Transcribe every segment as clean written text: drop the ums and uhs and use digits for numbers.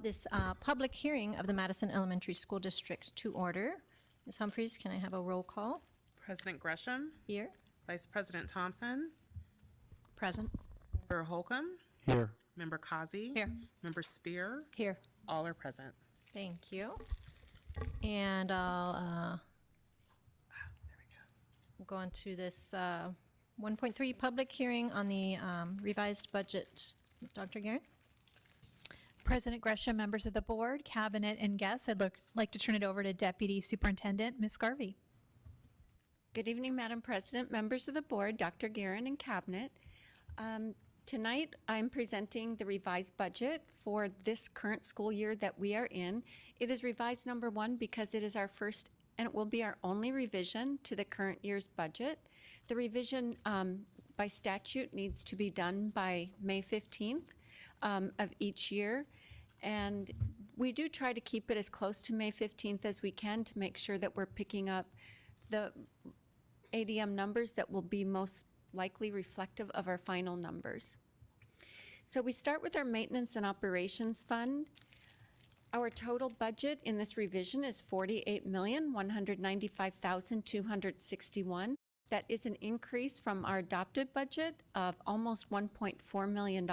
this public hearing of the Madison Elementary School District to order. Ms. Humphries, can I have a roll call? President Gresham, Here. Vice President Thompson, Present. Member Holcomb, Here. Member Kazi, Here. Member Spear, Here. all are present. Thank you. And I'll go on to this 1.3 public hearing on the revised budget. Dr. Guerin? President Gresham, members of the board, cabinet, and guests, I'd like to turn it over to Deputy Superintendent Ms. Garvey. Good evening, Madam President, members of the board, Dr. Guerin, and cabinet. Tonight, I'm presenting the revised budget for this current school year that we are in. It is revised number 1 because it is our first and it will be our only revision to the current year's budget. The revision by statute needs to be done by May 15th of each year. And we do try to keep it as close to May 15th as we can to make sure that we're picking up the ADM numbers that will be most likely reflective of our final numbers. So we start with our maintenance and operations fund. Our total budget in this revision is $48,195,261. That is an increase from our adopted budget of almost $1.4 million.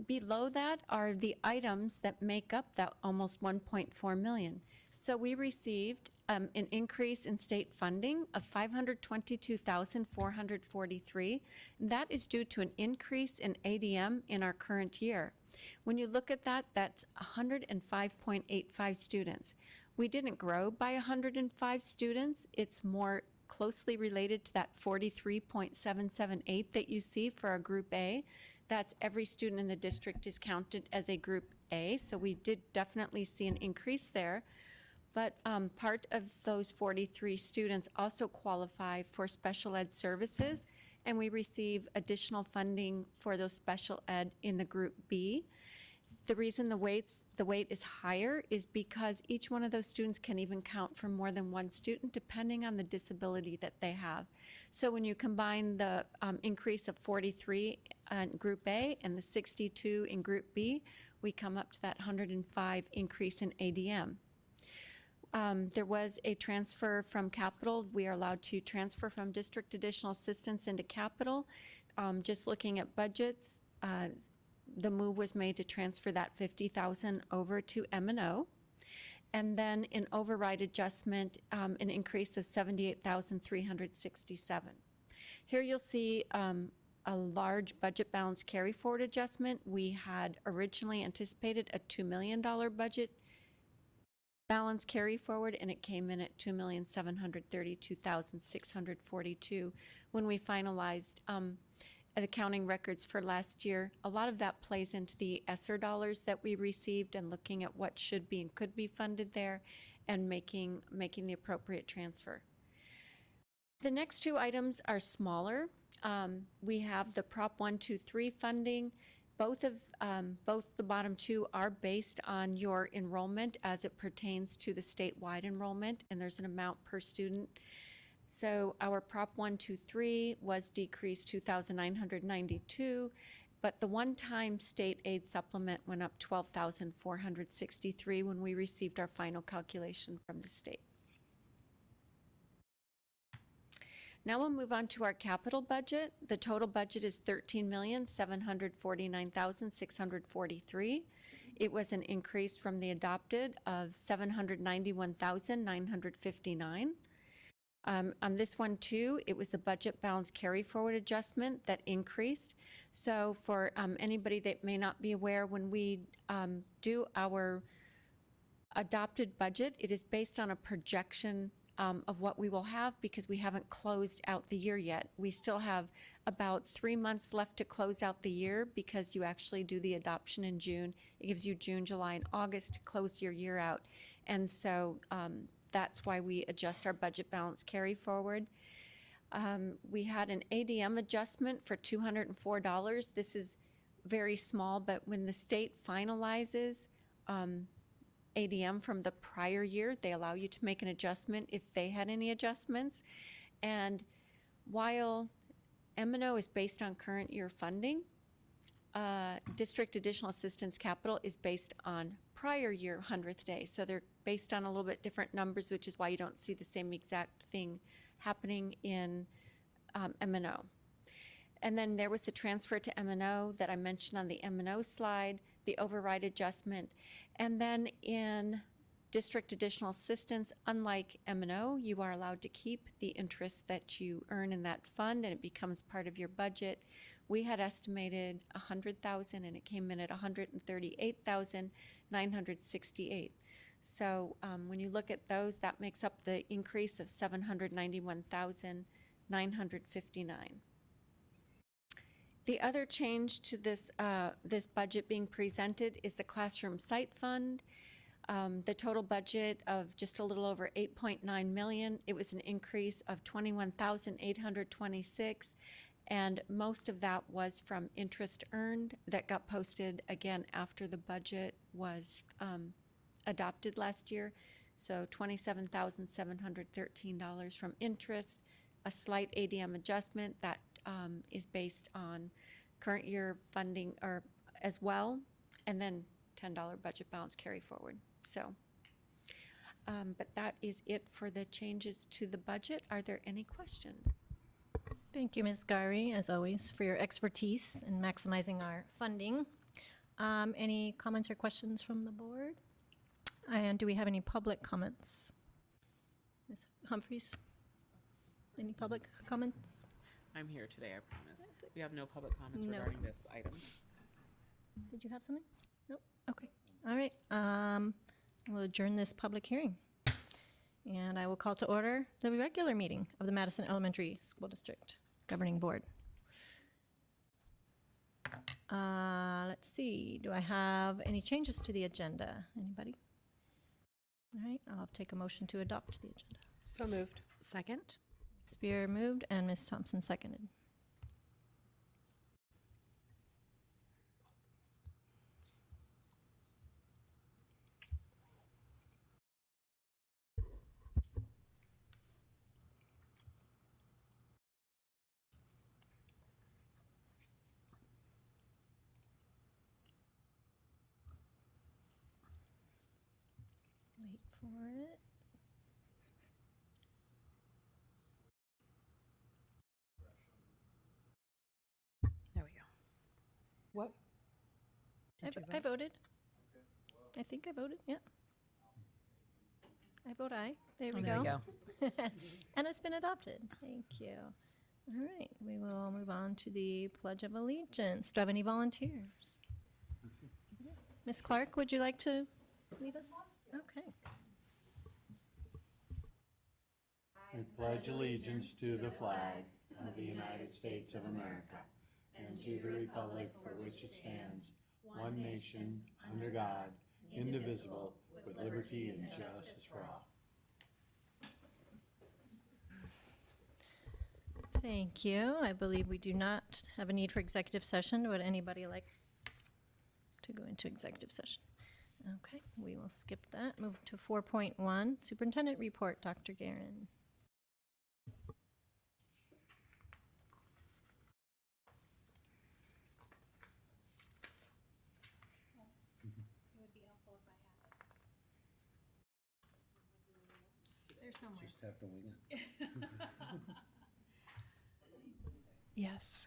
Below that are the items that make up that almost $1.4 million. So we received an increase in state funding of $522,443. That is due to an increase in ADM in our current year. When you look at that, that's 105.85 students. We didn't grow by 105 students. It's more closely related to that 43.778 that you see for our Group A. That's every student in the district is counted as a Group A, so we did definitely see an increase there. But part of those 43 students also qualify for special ed services, and we receive additional funding for those special ed in the Group B. The reason the weight is higher is because each one of those students can even count for more than one student depending on the disability that they have. So when you combine the increase of 43 in Group A and the 62 in Group B, we come up to that 105 increase in ADM. There was a transfer from capital. We are allowed to transfer from district additional assistance into capital. Just looking at budgets, the move was made to transfer that $50,000 over to M&O. And then in override adjustment, an increase of $78,367. Here you'll see a large budget balance carry forward adjustment. We had originally anticipated a $2 million budget balance carry forward, and it came in at $2,732,642 when we finalized accounting records for last year. A lot of that plays into the ESSER dollars that we received and looking at what should be and could be funded there and making the appropriate transfer. The next two items are smaller. We have the Prop 123 funding. Both the bottom two are based on your enrollment as it pertains to the statewide enrollment, and there's an amount per student. So our Prop 123 was decreased $2,992, but the one-time state aid supplement went up $12,463 when we received our final calculation from the state. Now we'll move on to our capital budget. The total budget is $13,749,643. It was an increase from the adopted of $791,959. On this one too, it was the budget balance carry forward adjustment that increased. So for anybody that may not be aware, when we do our adopted budget, it is based on a projection of what we will have because we haven't closed out the year yet. We still have about 3 months left to close out the year because you actually do the adoption in June. It gives you June, July, and August to close your year out. And so that's why we adjust our budget balance carry forward. We had an ADM adjustment for $204. This is very small, but when the state finalizes ADM from the prior year, they allow you to make an adjustment if they had any adjustments. And while M&O is based on current year funding, district additional assistance capital is based on prior year 100th day. So they're based on a little bit different numbers, which is why you don't see the same exact thing happening in M&O. And then there was the transfer to M&O that I mentioned on the M&O slide, the override adjustment. And then in district additional assistance, unlike M&O, you are allowed to keep the interest that you earn in that fund and it becomes part of your budget. We had estimated 100,000 and it came in at 138,968. So when you look at those, that makes up the increase of 791,959. The other change to this, this budget being presented is the classroom site fund. The total budget of just a little over 8.9 million. It was an increase of 21,826, and most of that was from interest earned that got posted again after the budget was adopted last year. So $27,713 from interest, a slight ADM adjustment that is based on current year funding or as well, and then $10 budget balance carry forward. So, but that is it for the changes to the budget. Are there any questions? Thank you, Ms. Gari, as always, for your expertise in maximizing our funding. Any comments or questions from the board? And do we have any public comments? Ms. Humphries? Any public comments? I'm here today, I promise. We have no public comments No. regarding this item. Did you have something? Nope. Okay. All right. We'll adjourn this public hearing. And I will call to order the regular meeting of the Madison Elementary School District Governing Board. Let's see. Do I have any changes to the agenda? Anybody? All right. I'll take a motion to adopt the agenda. So moved. Second? Spear moved and Ms. Thompson seconded. Wait for it. There we go. What? I voted. I think I voted, yeah. I vote aye. There we There go. you go. And it's been adopted. Thank you. All right, we will move on to the Pledge of Allegiance. Do I have any volunteers? Ms. Clark, would you like to lead us? Okay. I pledge allegiance to the flag of the United States of America and to the republic for which it stands, one nation, under God, indivisible, with liberty and justice for all. Thank you. I believe we do not have a need for executive session. Would anybody like to go into executive session? Okay, we will skip that. Move to 4.1, Superintendent Report, Dr. Guerin. Just have to wing it. Yes.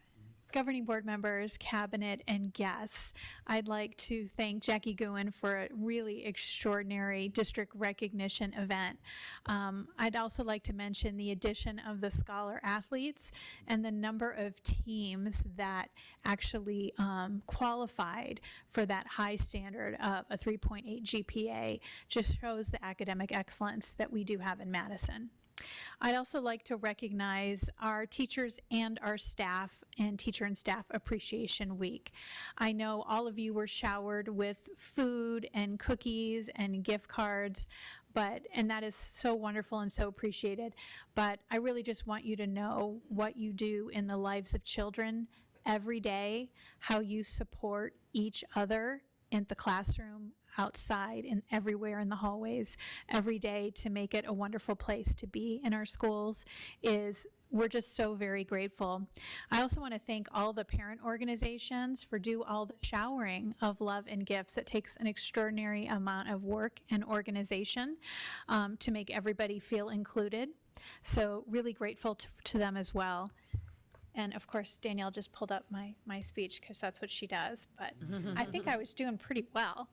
Governing board members, cabinet, and guests, I'd like to thank Jackie Gouen for a really extraordinary district recognition event. I'd also like to mention the addition of the scholar athletes and the number of teams that actually qualified for that high standard of a 3.8 GPA. Just shows the academic excellence that we do have in Madison. I'd also like to recognize our teachers and our staff in Teacher and Staff Appreciation Week. I know all of you were showered with food and cookies and gift cards, and that is so wonderful and so appreciated. But I really just want you to know what you do in the lives of children every day, how you support each other in the classroom, outside, and everywhere in the hallways every day to make it a wonderful place to be in our schools is we're just so very grateful. I also want to thank all the parent organizations for do all the showering of love and gifts. It takes an extraordinary amount of work and organization to make everybody feel included. So really grateful to them as well. And of course, Danielle just pulled up my speech because that's what she does, but I think I was doing pretty well.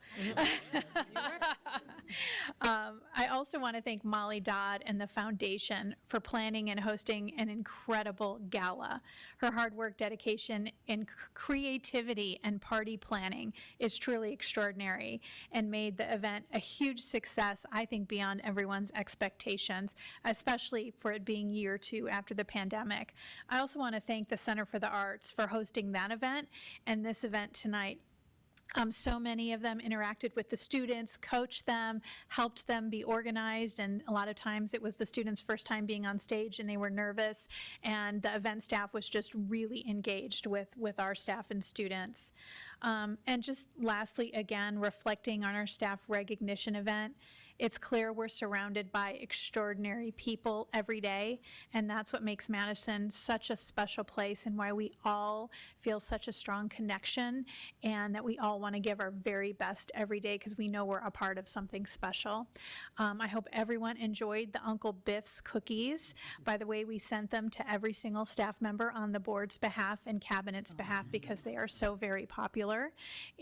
I also want to thank Molly Dodd and the foundation for planning and hosting an incredible gala. Her hard work, dedication, and creativity and party planning is truly extraordinary and made the event a huge success, I think, beyond everyone's expectations, especially for it being year 2 after the pandemic. I also want to thank the Center for the Arts for hosting that event and this event tonight. So many of them interacted with the students, coached them, helped them be organized, and a lot of times it was the students' first time being on stage and they were nervous, and the event staff was just really engaged with our staff and students. And just lastly, again, reflecting on our staff recognition event, it's clear we're surrounded by extraordinary people every day, and that's what makes Madison such a special place and why we all feel such a strong connection and that we all want to give our very best every day because we know we're a part of something special. I hope everyone enjoyed the Uncle Biff's cookies. By the way, we sent them to every single staff member on the board's behalf and cabinet's behalf because they are so very popular,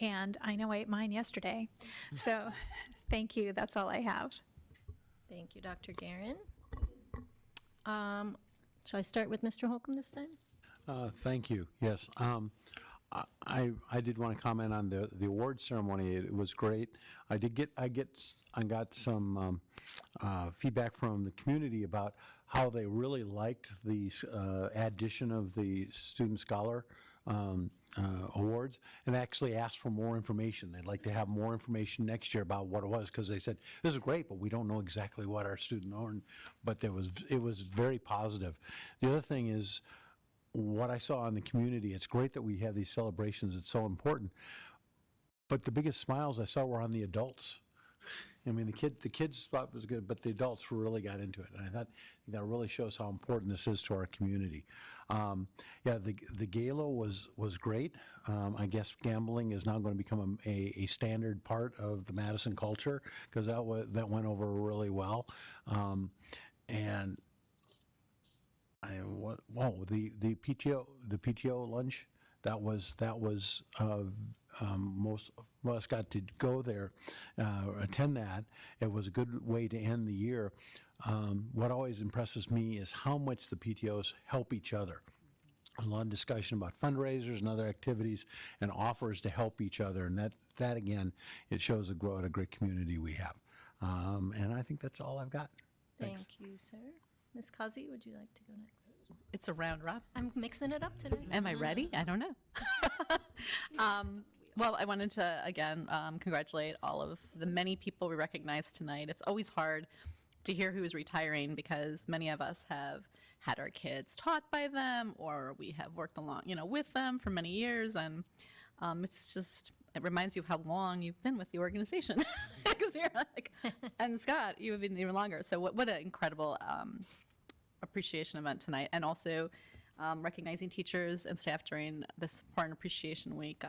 and I know I ate mine yesterday. So thank you. That's all I have. Thank you, Dr. Guerin. Shall I start with Mr. Holcomb this time? Thank you. Yes. I did want to comment on the award ceremony. It was great. I got some feedback from the community about how they really liked the addition of the Student Scholar awards, and actually asked for more information. They'd like to have more information next year about what it was, because they said, this is great, but we don't know exactly what our student earned. But it was very positive. The other thing is, what I saw in the community, it's great that we have these celebrations, it's so important, but the biggest smiles I saw were on the adults. I mean, the kids thought it was good, but the adults really got into it, and I thought that really shows how important this is to our community. Yeah, the gala was great. I guess gambling is now going to become a standard part of the Madison culture, because that went over really well. And the PTO lunch, that was most of us got to go there, attend that. It was a good way to end the year. What always impresses me is how much the PTOs help each other. A lot of discussion about fundraisers and other activities and offers to help each other, and that again, it shows what a great community we have. And I think that's all I've got. Thanks. Thank you, sir. Ms. Kazi, would you like to go next? It's a round robin. I'm mixing it up today. Am I ready? I don't know. Well, I wanted to, again, congratulate all of the many people we recognized tonight. It's always hard to hear who is retiring because many of us have had our kids taught by them, or we have worked along, with them for many years. And it reminds you of how long you've been with the organization. Because you're like, and Scott, you have been even longer. So what an incredible appreciation event tonight. And also recognizing teachers and staff during this Important Appreciation Week.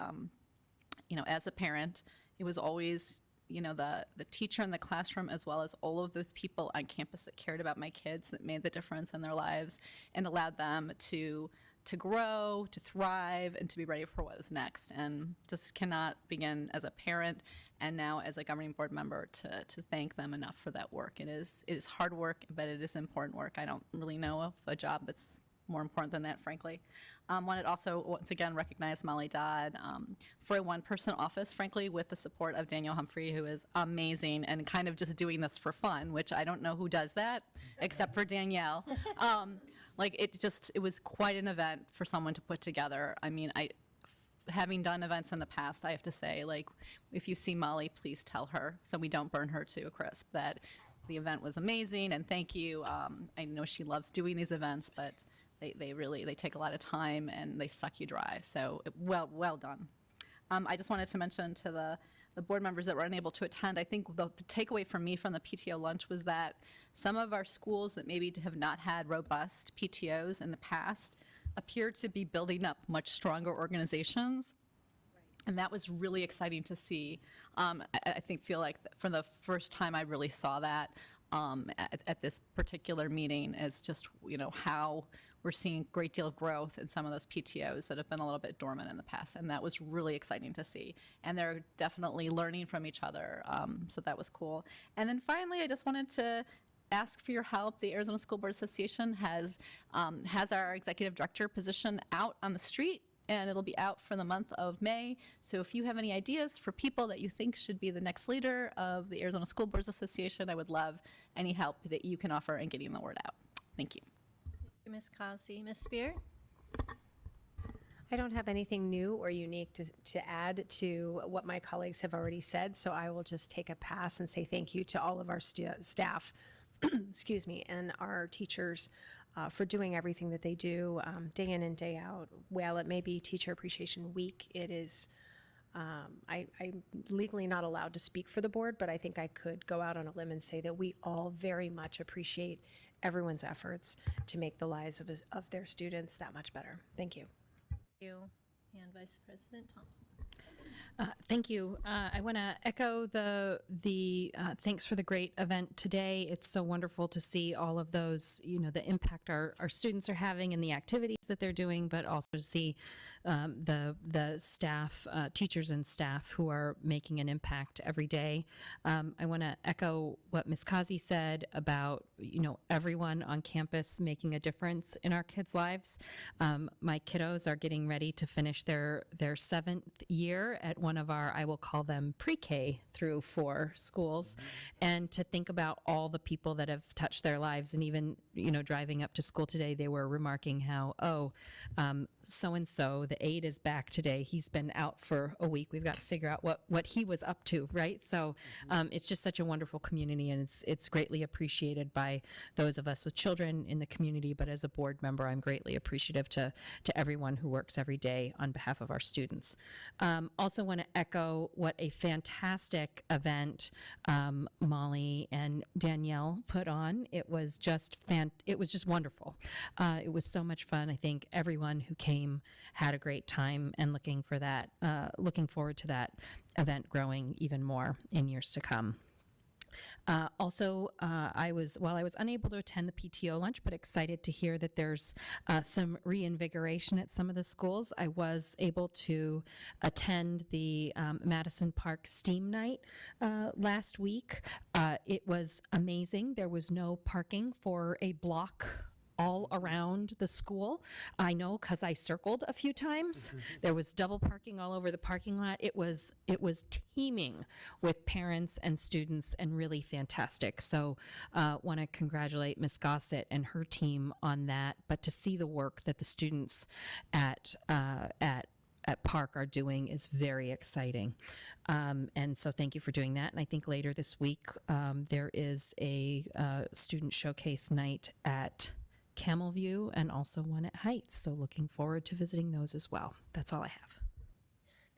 As a parent, it was always, the teacher in the classroom, as well as all of those people on campus that cared about my kids, that made the difference in their lives and allowed them to grow, to thrive, and to be ready for what was next. And just cannot begin as a parent and now as a governing board member to thank them enough for that work. It is hard work, but it is important work. I don't really know of a job that's more important than that, frankly. Wanted also, once again, recognize Molly Dodd for a one-person office, frankly, with the support of Danielle Humphrey, who is amazing and kind of just doing this for fun, which I don't know who does that except for Danielle. It was quite an event for someone to put together. I mean, having done events in the past, I have to say, if you see Molly, please tell her, so we don't burn her to a crisp, that the event was amazing, and thank you. I know she loves doing these events, but they take a lot of time and they suck you dry. So well done. I just wanted to mention to the board members that were unable to attend, I think the takeaway for me from the PTO lunch was that some of our schools that maybe have not had robust PTOs in the past appear to be building up much stronger organizations. And that was really exciting to see. I feel like for the first time I really saw that at this particular meeting, is just, how we're seeing a great deal of growth in some of those PTOs that have been a little bit dormant in the past. And that was really exciting to see. And they're definitely learning from each other. So that was cool. And then finally, I just wanted to ask for your help. The Arizona School Board Association has our executive director position out on the street, and it'll be out for the month of May. So if you have any ideas for people that you think should be the next leader of the Arizona School Boards Association, I would love any help that you can offer in getting the word out. Thank you. Thank you, Ms. Causey. Ms. Spear? I don't have anything new or unique to add to what my colleagues have already said, so I will just take a pass and say thank you to all of our staff, excuse me, and our teachers for doing everything that they do day in and day out. While it may be Teacher Appreciation Week, it is, I'm legally not allowed to speak for the board, but I think I could go out on a limb and say that we all very much appreciate everyone's efforts to make the lives of their students that much better. Thank you. Thank you. And Vice President Thompson. Thank you. I want to echo the thanks for the great event today. It's so wonderful to see all of those, the impact our students are having and the activities that they're doing, but also to see the staff, teachers and staff who are making an impact every day. I want to echo what Ms. Kazi said about, everyone on campus making a difference in our kids' lives. My kiddos are getting ready to finish their 7th year at one of our, I will call them pre-K through 4 schools, and to think about all the people that have touched their lives. And even, driving up to school today, they were remarking how, so-and-so, the aide is back today. He's been out for a week. We've got to figure out what he was up to, right? So it's just such a wonderful community, and it's greatly appreciated by those of us with children in the community. But as a board member, I'm greatly appreciative to everyone who works every day on behalf of our students. Also want to echo what a fantastic event Molly and Danielle put on. It was just wonderful. It was so much fun. I think everyone who came had a great time, and looking forward to that event growing even more in years to come. While I was unable to attend the PTO lunch, but excited to hear that there's some reinvigoration at some of the schools, I was able to attend the Madison Park STEAM Night last week. It was amazing. There was no parking for a block all around the school. I know because I circled a few times. There was double parking all over the parking lot. It was teeming with parents and students, and really fantastic. So want to congratulate Ms. Gossett and her team on that. But to see the work that the students at Park are doing is very exciting. And so thank you for doing that. And I think later this week there is a student showcase night at Camel View and also one at Heights. So looking forward to visiting those as well. That's all I have.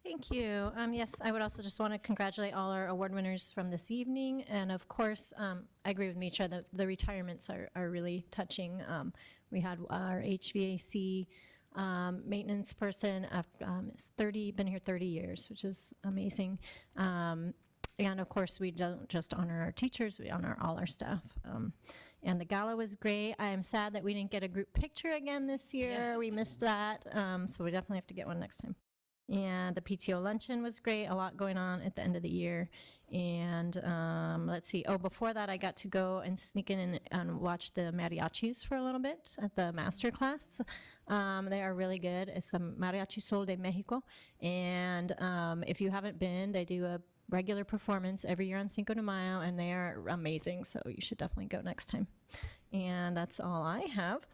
Thank you. Yes, I would also just want to congratulate all our award winners from this evening. And of course, I agree with Mitra that the retirements are really touching. We had our HVAC maintenance person, been here 30 years, which is amazing. And of course, we don't just honor our teachers, we honor all our staff. And the gala was great. I am sad that we didn't get a group picture again this year. Yeah. We missed that. So we definitely have to get one next time. And the PTO luncheon was great. A lot going on at the end of the year. And let's see. Oh, before that, I got to go and sneak in and watch the mariachis for a little bit at the master class. They are really good. It's the Mariachi Sol de Mexico. And if you haven't been, they do a regular performance every year on Cinco de Mayo, and they are amazing, so you should definitely go next time. And that's all I have.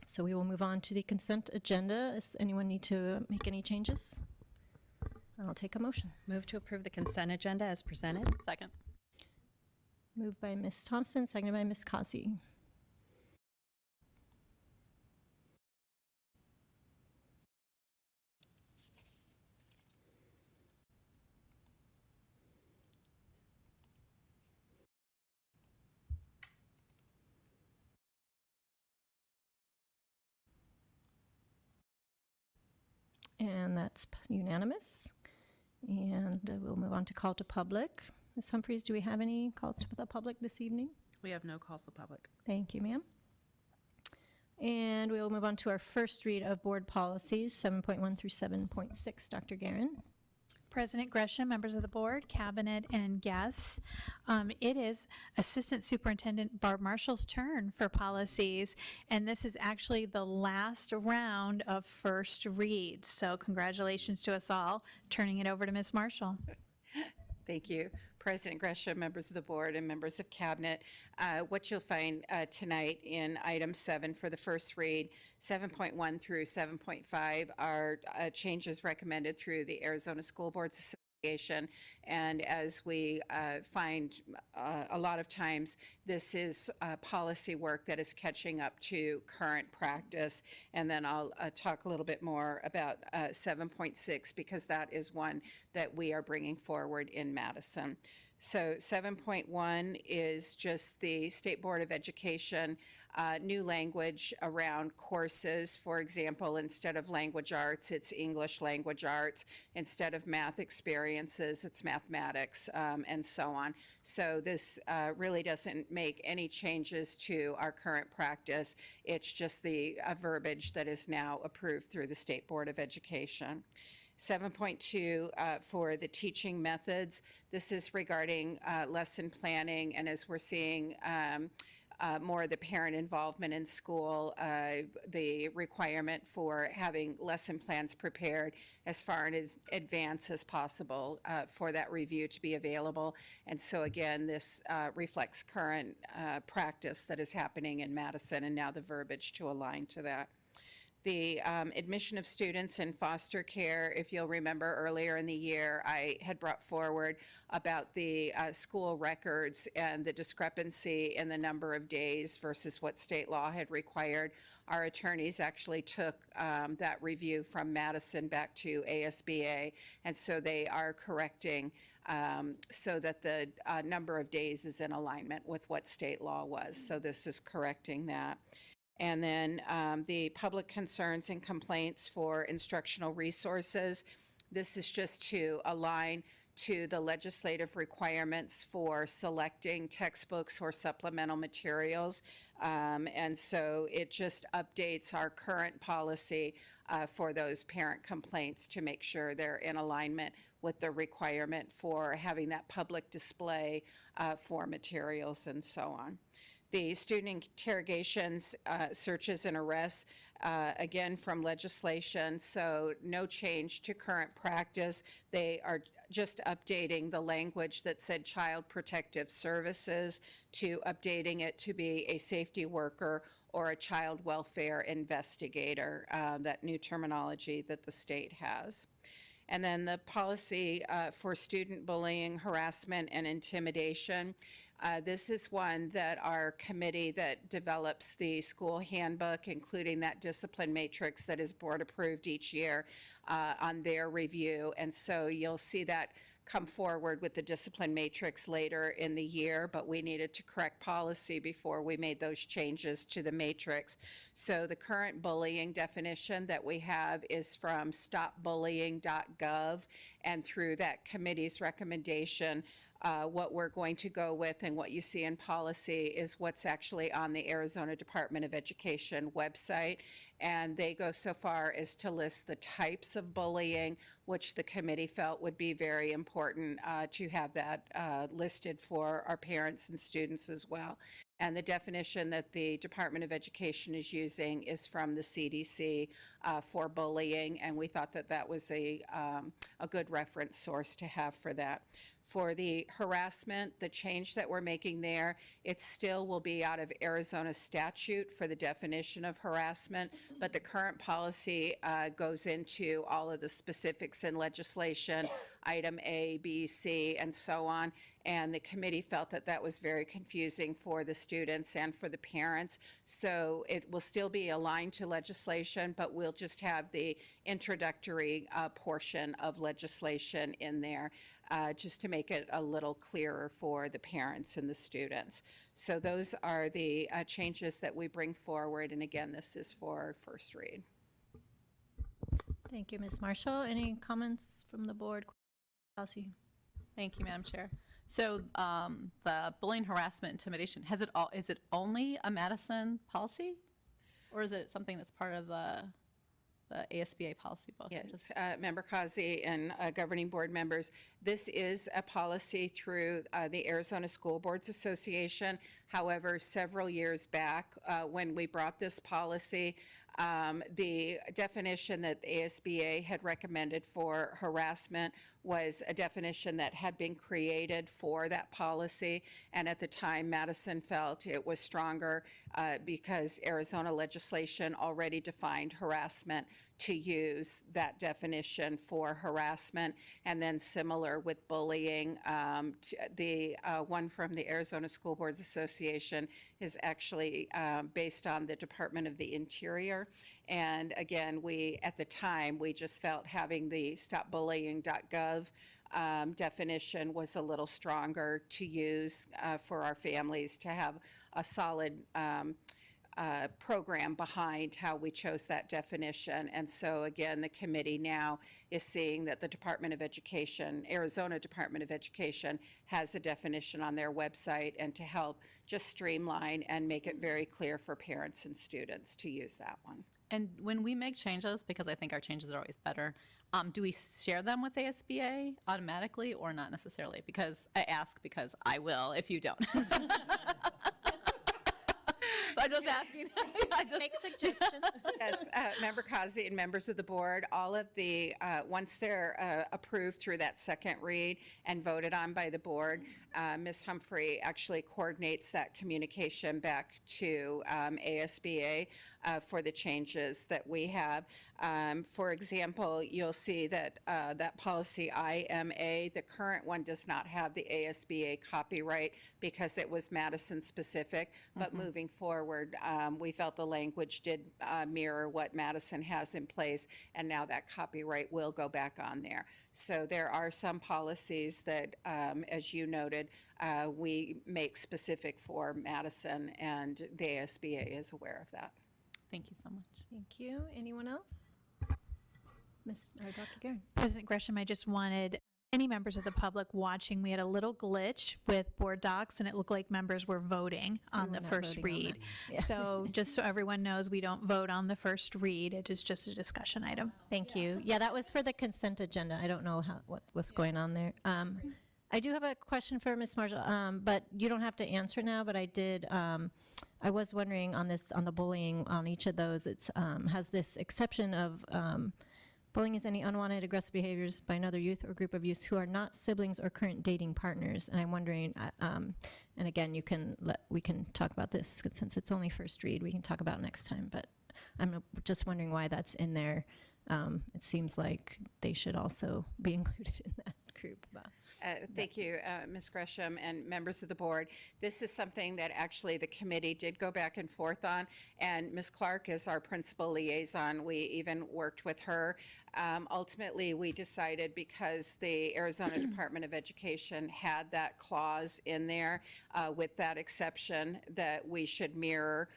So we will move on to the consent agenda. Does anyone need to make any changes? I'll take a motion. Move to approve the consent agenda as presented. Second. Moved by Ms. Thompson, seconded by Ms. Causey. And that's unanimous. And we'll move on to call to public. Ms. Humphries, do we have any calls to the public this evening? We have no calls to public. Thank you, ma'am. And we will move on to our first read of board policies, 7.1 through 7.6. Dr. Guerin. President Gresham, members of the board, cabinet, and guests. It is Assistant Superintendent Barb Marshall's turn for policies, and this is actually the last round of first reads. So congratulations to us all. Turning it over to Ms. Marshall. Thank you, President Gresham, members of the board, and members of cabinet. What you'll find tonight in item 7 for the first read, 7.1 through 7.5 are changes recommended through the Arizona School Boards Association. And as we find a lot of times, this is policy work that is catching up to current practice. And then I'll talk a little bit more about 7.6 because that is one that we are bringing forward in Madison. So 7.1 is just the State Board of Education new language around courses. For example, instead of language arts, it's English language arts. Instead of math experiences, it's mathematics, and so on. So this really doesn't make any changes to our current practice. It's just the verbiage that is now approved through the State Board of Education. 7.2 for the teaching methods. This is regarding lesson planning, and as we're seeing more of the parent involvement in school, the requirement for having lesson plans prepared as far in advance as possible for that review to be available. And so again, this reflects current practice that is happening in Madison, and now the verbiage to align to that. The admission of students in foster care, if you'll remember earlier in the year, I had brought forward about the school records and the discrepancy in the number of days versus what state law had required. Our attorneys actually took that review from Madison back to ASBA, and so they are correcting so that the number of days is in alignment with what state law was. So this is correcting that. And then the public concerns and complaints for instructional resources. This is just to align to the legislative requirements for selecting textbooks or supplemental materials. And so it just updates our current policy for those parent complaints to make sure they're in alignment with the requirement for having that public display for materials and so on. The student interrogations, searches, and arrests, again, from legislation, so no change to current practice. They are just updating the language that said child protective services to updating it to be a safety worker or a child welfare investigator, that new terminology that the state has. And then the policy for student bullying, harassment, and intimidation. This is one that our committee that develops the school handbook, including that discipline matrix that is board approved each year on their review. And so you'll see that come forward with the discipline matrix later in the year, but we needed to correct policy before we made those changes to the matrix. So the current bullying definition that we have is from stopbullying.gov, and through that committee's recommendation, what we're going to go with and what you see in policy is what's actually on the Arizona Department of Education website. And they go so far as to list the types of bullying, which the committee felt would be very important to have that listed for our parents and students as well. And the definition that the Department of Education is using is from the CDC for bullying, and we thought that that was a good reference source to have for that. For the harassment, the change that we're making there, it still will be out of Arizona statute for the definition of harassment, but the current policy goes into all of the specifics in legislation, item A, B, C, and so on. And the committee felt that that was very confusing for the students and for the parents. So it will still be aligned to legislation, but we'll just have the introductory portion of legislation in there just to make it a little clearer for the parents and the students. So those are the changes that we bring forward. And again, this is for first read. Thank you, Ms. Marshall. Any comments from the board? Kelsey? Thank you, Madam Chair. So the bullying, harassment, intimidation, is it only a Madison policy? Or is it something that's part of the ASBA policy book? Yes, Member Kazi and governing board members, this is a policy through the Arizona School Boards Association. However, several years back, when we brought this policy, the definition that the ASBA had recommended for harassment was a definition that had been created for that policy. And at the time, Madison felt it was stronger because Arizona legislation already defined harassment to use that definition for harassment. And then similar with bullying, the one from the Arizona School Boards Association is actually based on the Department of the Interior. And again, at the time, we just felt having the stopbullying.gov definition was a little stronger to use for our families to have a solid program behind how we chose that definition. And so again, the committee now is seeing that the Department of Education, Arizona Department of Education, has a definition on their website, and to help just streamline and make it very clear for parents and students to use that one. And when we make changes, because I think our changes are always better, do we share them with ASBA automatically or not necessarily? Because I ask because I will if you don't. I'm just asking. Make suggestions. Yes, Member Kazi and members of the board, all of the, once they're approved through that second read and voted on by the board, Ms. Humphrey actually coordinates that communication back to ASBA for the changes that we have. For example, you'll see that that policy IMA, the current one does not have the ASBA copyright because it was Madison specific, but moving forward, we felt the language did mirror what Madison has in place, and now that copyright will go back on there. So there are some policies that, as you noted, we make specific for Madison, and the ASBA is aware of that. Thank you so much. Thank you. Anyone else? Dr. Gary? President Gresham, I just wanted any members of the public watching, we had a little glitch with board docs, and it looked like members were voting on the first read. So just so everyone knows, we don't vote on the first read. It is just a discussion item. Thank you. Yeah, that was for the consent agenda. I don't know what's going on there. I do have a question for Ms. Marshall, but you don't have to answer now, but I did, I was wondering on the bullying, on each of those, it's has this exception of bullying is any unwanted aggressive behaviors by another youth or group of youth who are not siblings or current dating partners. And I'm wondering, and again, we can talk about this since it's only first read, we can talk about next time, but I'm just wondering why that's in there. It seems like they should also be included in that group. Thank you, Ms. Gresham and members of the board. This is something that actually the committee did go back and forth on, and Ms. Clark is our principal liaison. We even worked with her. Ultimately, we decided because the Arizona Department of Education had that clause in there with that exception that we should mirror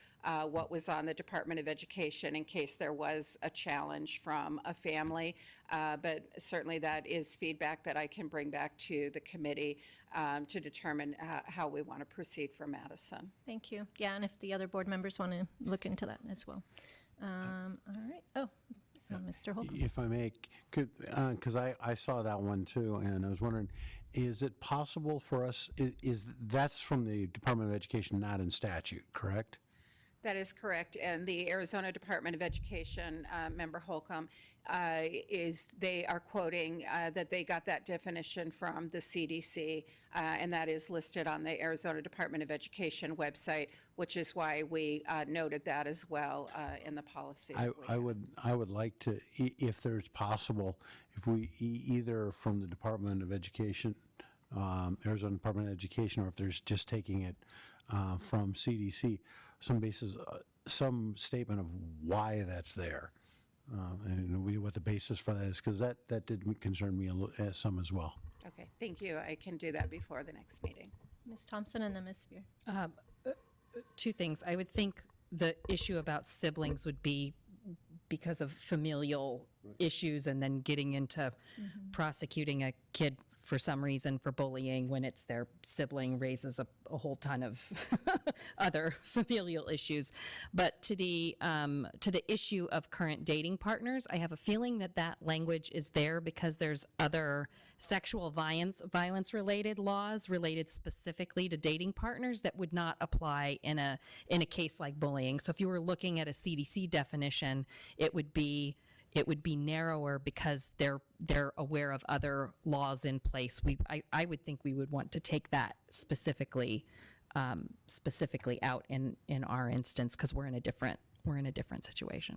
what was on the Department of Education in case there was a challenge from a family. But certainly that is feedback that I can bring back to the committee to determine how we want to proceed for Madison. Thank you. Yeah, and if the other board members want to look into that as well. All right. Mr. Holcomb. If I may, because I saw that one too, and I was wondering, is it possible for us, that's from the Department of Education, not in statute, correct? That is correct, and the Arizona Department of Education, Member Holcomb, they are quoting that they got that definition from the CDC, and that is listed on the Arizona Department of Education website, which is why we noted that as well in the policy. I would like to, if there's possible, if we either from the Department of Education, Arizona Department of Education, or if there's just taking it from CDC, some statement of why that's there, and what the basis for that is, because that did concern me some as well. Okay, thank you. I can do that before the next meeting. Ms. Thompson and then Ms. Spear. Two things. I would think the issue about siblings would be because of familial issues and then getting into prosecuting a kid for some reason for bullying when it's their sibling raises a whole ton of other familial issues. But to the issue of current dating partners, I have a feeling that that language is there because there's other sexual violence related laws related specifically to dating partners that would not apply in a case like bullying. So if you were looking at a CDC definition, it would be narrower because they're aware of other laws in place. I would think we would want to take that specifically out in our instance because we're in a different situation.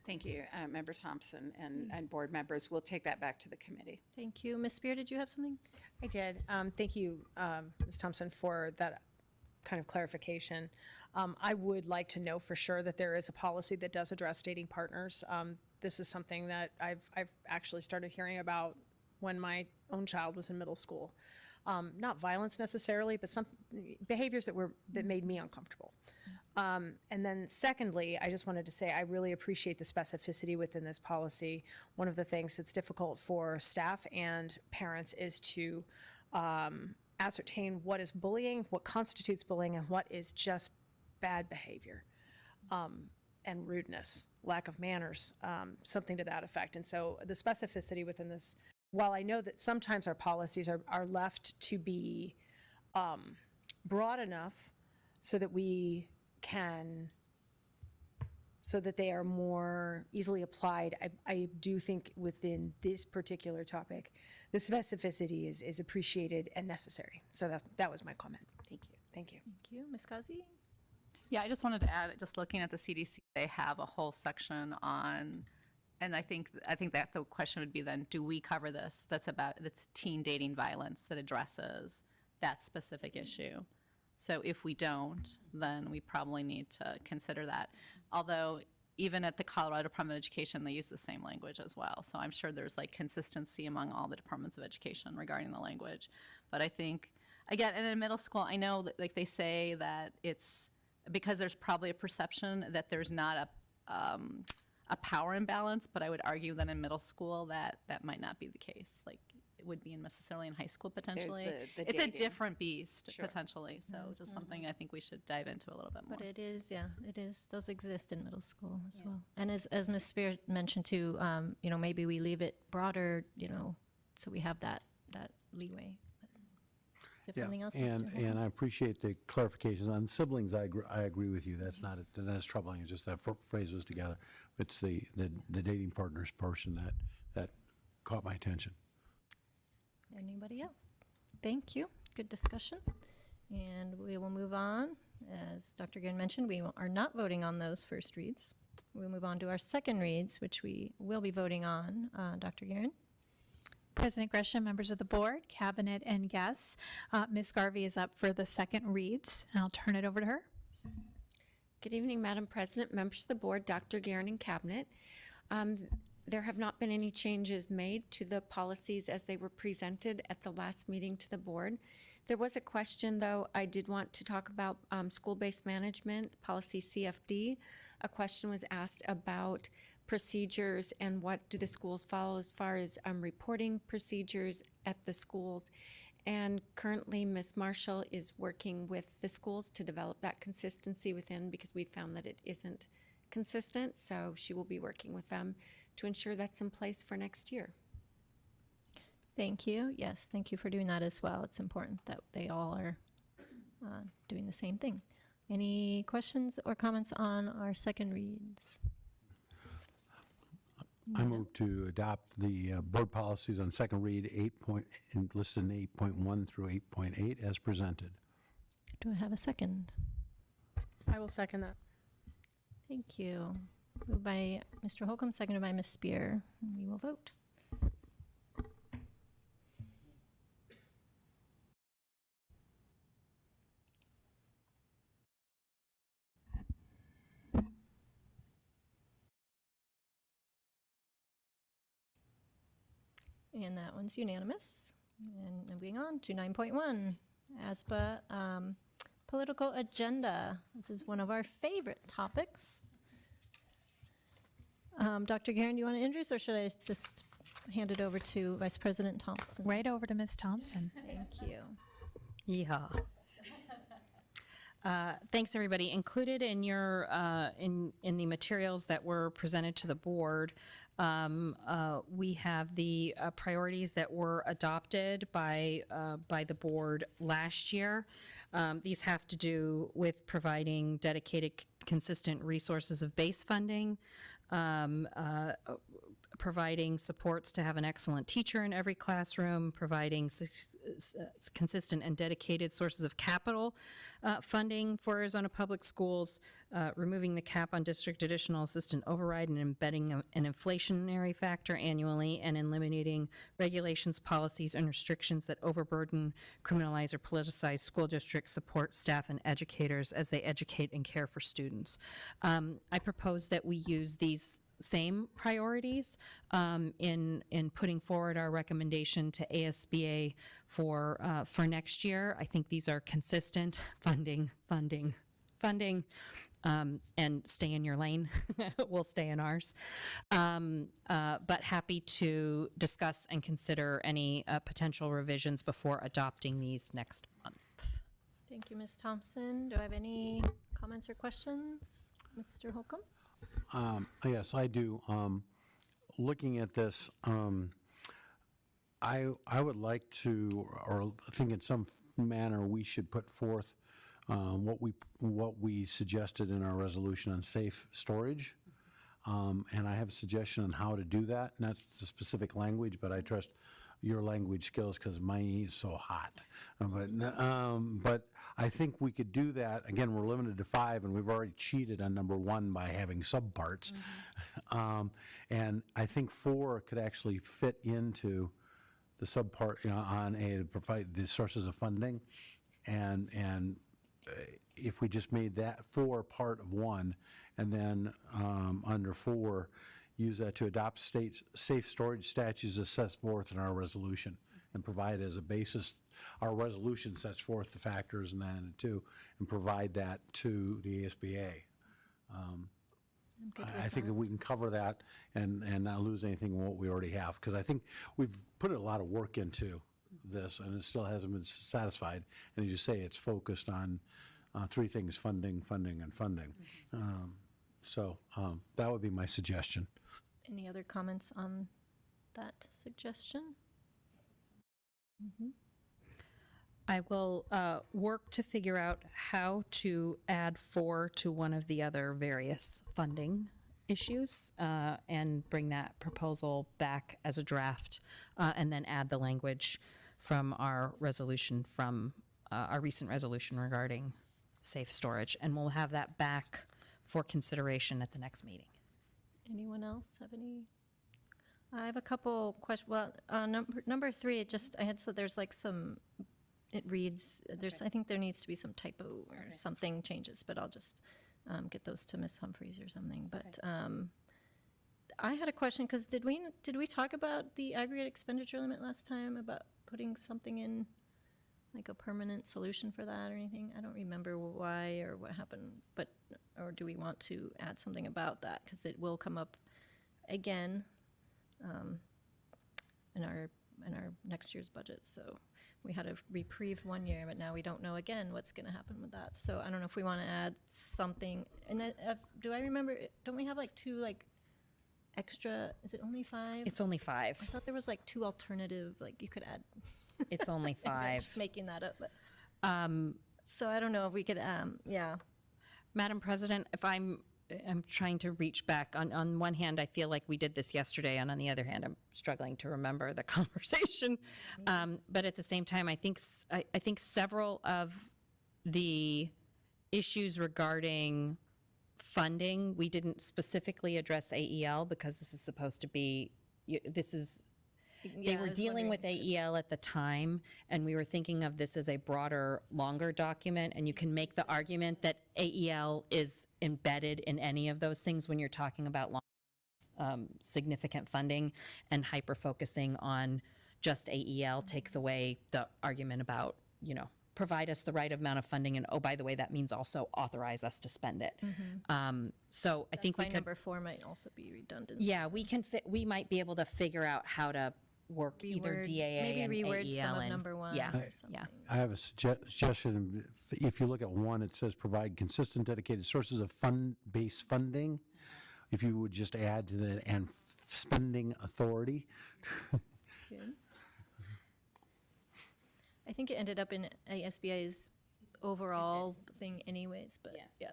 Thank you, Member Thompson and board members. We'll take that back to the committee. Thank you. Ms. Spear, did you have something? I did. Thank you, Ms. Thompson, for that kind of clarification. I would like to know for sure that there is a policy that does address dating partners. This is something that I've actually started hearing about when my own child was in middle school. Not violence necessarily, but some behaviors that made me uncomfortable. And then secondly, I just wanted to say I really appreciate the specificity within this policy. One of the things that's difficult for staff and parents is to ascertain what is bullying, what constitutes bullying, and what is just bad behavior and rudeness, lack of manners, something to that effect. And so the specificity within this, while I know that sometimes our policies are left to be broad enough so that they are more easily applied, I do think within this particular topic, the specificity is appreciated and necessary. So that was my comment. Thank you. Thank you. Thank you. Ms. Kazi? Yeah, I just wanted to add, just looking at the CDC, they have a whole section on, and I think that the question would be then, do we cover this? That's teen dating violence that addresses that specific issue. So if we don't, then we probably need to consider that. Although even at the Colorado Department of Education, they use the same language as well. So I'm sure there's like consistency among all the departments of education regarding the language. But I think, again, and in middle school, I know that like they say that it's, because there's probably a perception that there's not a power imbalance, but I would argue that in middle school that might not be the case. Like it would be necessarily in high school potentially. the It's a dating. different beast Sure. potentially. So just something I think we should dive into a little bit more. But it is, does exist in middle school as well. And as Ms. Spear mentioned too, maybe we leave it broader, so we have that leeway. You have something else, Mr. Holcomb? And I appreciate the clarifications on siblings. I agree with you. That's not that's troubling. It's just that phrase was together. It's the dating partners portion that caught my attention. Anybody else? Thank you. Good discussion. And we will move on. As Dr. Guerin mentioned, we are not voting on those first reads. We'll move on to our second reads, which we will be voting on. Dr. Guerin? President Gresham, members of the board, cabinet, and guests, Ms. Garvey is up for the second reads, and I'll turn it over to her. Good evening, Madam President, members of the board, Dr. Guerin, and cabinet. There have not been any changes made to the policies as they were presented at the last meeting to the board. There was a question, though, I did want to talk about school-based management, policy CFD. A question was asked about procedures and what do the schools follow as far as reporting procedures at the schools. And currently, Ms. Marshall is working with the schools to develop that consistency within, because we found that it isn't consistent. So she will be working with them to ensure that's in place for next year. Thank you. Yes, thank you for doing that as well. It's important that they all are doing the same thing. Any questions or comments on our second reads? I move to adopt the board policies on second read listed in 8.1 through 8.8 as presented. Do I have a second? I will second that. Thank you. Moved by Mr. Holcomb, seconded by Ms. Spear. We will vote. And that one's unanimous. And moving on to 9.1, ASPA political agenda. This is one of our favorite topics. Dr. Guerin, do you want to introduce, or should I just hand it over to Vice President Thompson? Right over to Ms. Thompson. Thank you. Yeehaw. Thanks, everybody. Included in your in the materials that were presented to the board, we have the priorities that were adopted by the board last year. These have to do with providing dedicated, consistent resources of base funding, providing supports to have an excellent teacher in every classroom, providing consistent and dedicated sources of capital funding for Arizona Public Schools, removing the cap on district additional assistant override and embedding an inflationary factor annually, and eliminating regulations, policies, and restrictions that overburden, criminalize, or politicize school district support staff and educators as they educate and care for students. I propose that we use these same priorities in putting forward our recommendation to ASBA for next year. I think these are consistent funding, and stay in your lane. We'll stay in ours. But happy to discuss and consider any potential revisions before adopting these next month. Thank you, Ms. Thompson. Do I have any comments or questions? Mr. Holcomb? Yes, I do. Looking at this, I would like to, or think in some manner we should put forth what we suggested in our resolution on safe storage. And I have a suggestion on how to do that. And that's the specific language, but I trust your language skills because mine is so hot. But I think we could do that. Again, we're limited to 5, and we've already cheated on number 1 by having subparts. And I think 4 could actually fit into the subpart on provide the sources of funding. And if we just made that 4 part of 1, and then under 4, use that to adopt state's safe storage statutes as set forth in our resolution, and provide as a basis. Our resolution sets forth the factors and then too, and provide that to the ASBA. I think that we can cover that and not lose anything in what we already have, because I think we've put a lot of work into this and it still hasn't been satisfied. And as you say, it's focused on 3 things: funding, funding, and funding. So that would be my suggestion. Any other comments on that suggestion? I will work to figure out how to add 4 to one of the other various funding issues and bring that proposal back as a draft, and then add the language from our resolution, from our recent resolution regarding safe storage. And we'll have that back for consideration at the next meeting. Anyone else have any? I have a couple questions. Well, number 3, I had said there's like some, it reads, I think there needs to be some typo or something changes, but I'll just get those to Ms. Humphreys or something. But I had a question, because did we talk about the aggregate expenditure limit last time, about putting something in, like a permanent solution for that or anything? I don't remember why or what happened, but, or do we want to add something about that? Because it will come up again in our next year's budget. So we had a reprieve one year, but now we don't know again what's going to happen with that. So I don't know if we want to add something. And then, do I remember, don't we have like 2 like extra, is it only 5? It's only 5. I thought there was like 2 alternative, like you could add. It's only I'm 5. just making that up. But, so I don't know if we could, yeah. Madam President, if I'm trying to reach back. On one hand, I feel like we did this yesterday, and on the other hand, I'm struggling to remember the conversation. But at the same time, I think several of the issues regarding funding, we didn't specifically address AEL because this is supposed to be, they were dealing with AEL at the time, and we were thinking of this as a broader, longer document, and you can make the argument that AEL is embedded in any of those things when you're talking about significant funding, and hyper-focusing on just AEL takes away the argument about, provide us the right amount of funding, and oh, by the way, that means also authorize us to spend it. So I think we Why could, number 4 might also be redundant. yeah, we might be able to figure out how to work either Reword- DAA maybe and reword some AEL of and- number 1 yeah, or yeah. something. I have a suggestion. If you look at 1, it says provide consistent dedicated sources of base funding. If you would just add to that and spending authority. Good. I think it ended up in ASBI's overall thing anyways, but yeah.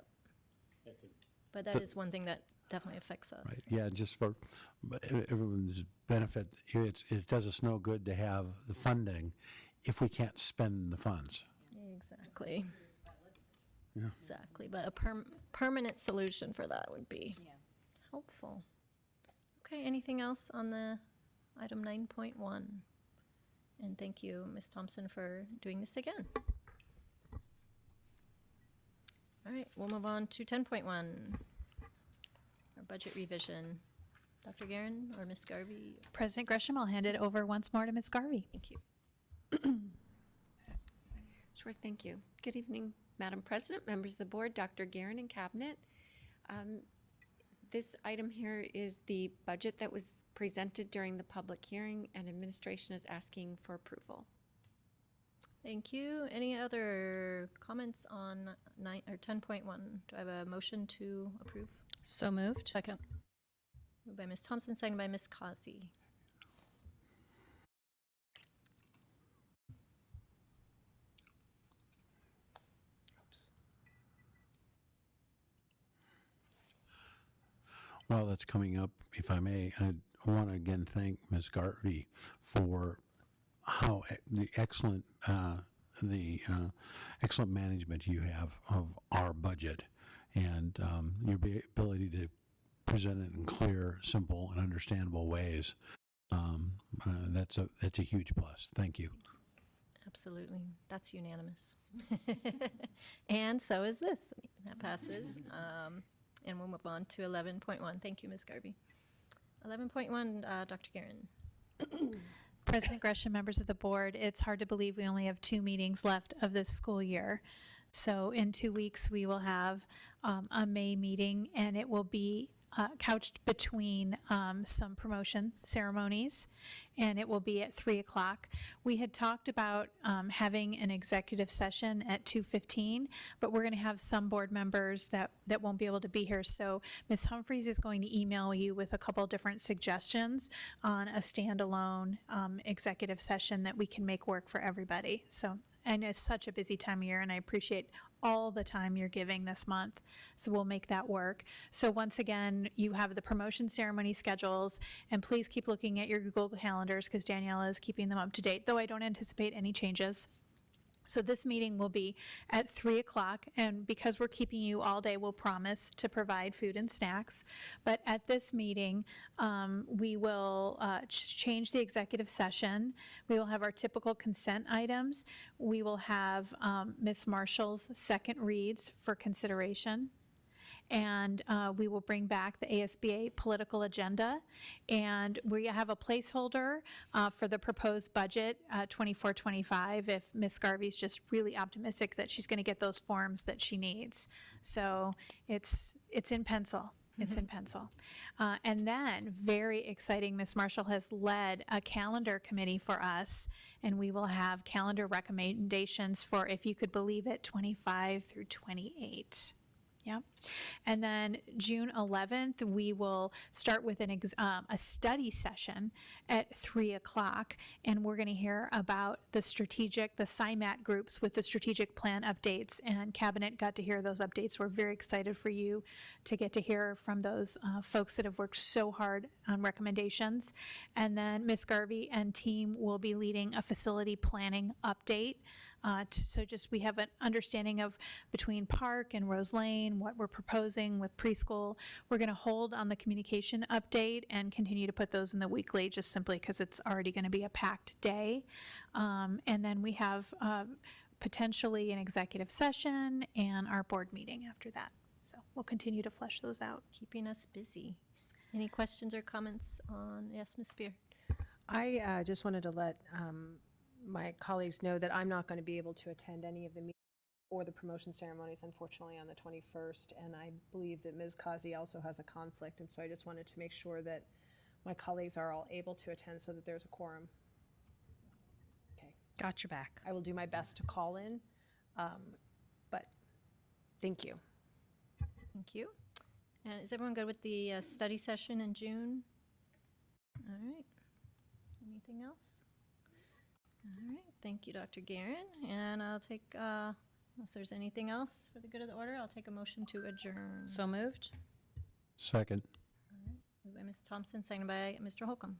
But that is one thing that definitely affects us. Right, yeah, just for everyone's benefit, it does us no good to have the funding if we can't spend the funds. Exactly. Exactly, but a permanent solution for that would be helpful. Okay, anything else on the item 9.1? And thank you, Ms. Thompson, for doing this again. All right, we'll move on to 10.1, our budget revision. Dr. Guerin or Ms. Garvey? President Gresham, I'll hand it over once more to Ms. Garvey. Thank you. Sure, thank you. Good evening, Madam President, members of the board, Dr. Guerin and Cabinet. This item here is the budget that was presented during the public hearing, and administration is asking for approval. Thank you. Any other comments on 10.1? Do I have a motion to approve? So moved. Second. Moved by Ms. Thompson, seconded by Ms. Causey. While that's coming up, if I may, I want to again thank Ms. Garvey for how the excellent management you have of our budget, and your ability to present it in clear, simple, and understandable ways. That's a huge plus. Thank you. Absolutely. That's unanimous. And so is this. That passes. And we'll move on to 11.1. Thank you, Ms. Garvey. 11.1, Dr. Guerin. President Gresham, members of the board, it's hard to believe we only have 2 meetings left of this school year. So in 2 weeks, we will have a May meeting, and it will be couched between some promotion ceremonies, and it will be at 3 o'clock. We had talked about having an executive session at 2:15, but we're going to have some board members that won't be able to be here. So Ms. Humphreys is going to email you with a couple different suggestions on a standalone executive session that we can make work for everybody. So, and it's such a busy time of year, and I appreciate all the time you're giving this month. So we'll make that work. So once again, you have the promotion ceremony schedules, and please keep looking at your Google calendars because Daniela is keeping them up to date, though I don't anticipate any changes. So this meeting will be at 3 o'clock, and because we're keeping you all day, we'll promise to provide food and snacks. But at this meeting, we will change the executive session. We will have our typical consent items. We will have Ms. Marshall's second reads for consideration. And we will bring back the ASBA political agenda. And we have a placeholder for the proposed budget 24-25 if Ms. Garvey's just really optimistic that she's going to get those forms that she needs. So it's in pencil. It's in pencil. And then, very exciting, Ms. Marshall has led a calendar committee for us, and we will have calendar recommendations for, if you could believe it, 25 through 28. Yeah. And then June 11th, we will start with a study session at 3 o'clock, and we're going to hear about the SIMAT groups with the strategic plan updates, and Cabinet got to hear those updates. We're very excited for you to get to hear from those folks that have worked so hard on recommendations. And then Ms. Garvey and team will be leading a facility planning update. So just we have an understanding of between Park and Rose Lane, what we're proposing with preschool. We're going to hold on the communication update and continue to put those in the weekly just simply because it's already going to be a packed day. And then we have potentially an executive session and our board meeting after that. So we'll continue to flesh those out. Keeping us busy. Any questions or comments on, yes, Ms. Spear? I just wanted to let my colleagues know that I'm not going to be able to attend any of the meetings or the promotion ceremonies, unfortunately, on the 21st. And I believe that Ms. Kazi also has a conflict. And so I just wanted to make sure that my colleagues are all able to attend so that there's a quorum. Okay. Got your back. I will do my best to call in, but thank you. Thank you. And is everyone good with the study session in June? All right. Anything else? All right. Thank you, Dr. Guerin. And I'll take, unless there's anything else for the good of the order, I'll take a motion to adjourn. So moved? Second. Moved by Ms. Thompson, seconded by Mr. Holcomb.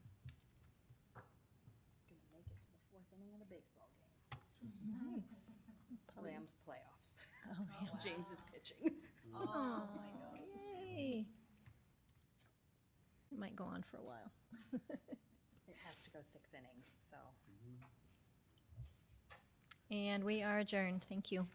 Rams playoffs. James is pitching. Oh, yay. It might go on for a while. It has to go 6 innings, so. And we are adjourned. Thank you.